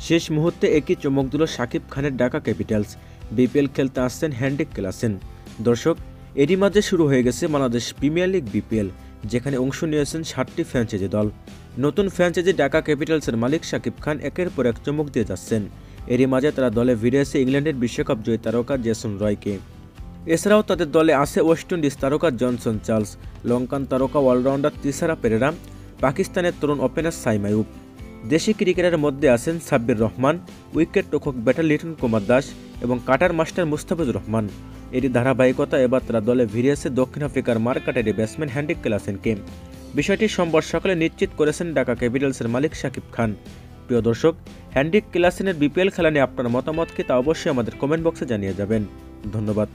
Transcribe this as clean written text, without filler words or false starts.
শেষ মুহূর্তে একই চমক দিল শাকিব খানের ঢাকা ক্যাপিটালস। বিপিএল খেলতে আসছেন হেনরিক ক্লাসেন। দর্শক, এরই মাঝে শুরু হয়ে গেছে বাংলাদেশ প্রিমিয়ার লিগ বিপিএল, যেখানে অংশ নিয়েছেন 7টি ফ্র্যাঞ্চাইজি দল। নতুন ফ্র্যাঞ্চাইজি ঢাকা ক্যাপিটালসের মালিক শাকিব খান একের পর এক চমক দিয়ে যাচ্ছেন। এরই মাঝে তারা দলে ভিড়িয়েছে ইংল্যান্ডের বিশ্বকাপ জয়ী তারকা জেসন রয়কে। এছাড়াও তাদের দলে আছে ওয়েস্ট ইন্ডিজ তারকা জনসন চার্লস, লঙ্কান তারকা অলরাউন্ডার তিসারা পেরেরা, পাকিস্তানের তরুণ ওপেনার সাইম আইয়ুব। দেশি ক্রিকেটারের মধ্যে আছেন সাব্বির রহমান, উইকেট রক্ষক ব্যাটার লিটন কুমার দাস এবং কাটার মাস্টার মুস্তাফিজুর রহমান। এরই ধারাবাহিকতা এবার তারা দলে ভিড়িয়েছে দক্ষিণ আফ্রিকার মার্কাটারি ব্যাটসম্যান হেনরিক ক্লাসেনকে। বিষয়টি সোমবার সকালে নিশ্চিত করেছেন ঢাকা ক্যাপিটালসের মালিক শাকিব খান। প্রিয় দর্শক, হেনরিক ক্লাসেনের বিপিএল খেলা নিয়ে আপনার মতামত কি তা অবশ্যই আমাদের কমেন্ট বক্সে জানিয়ে যাবেন। ধন্যবাদ।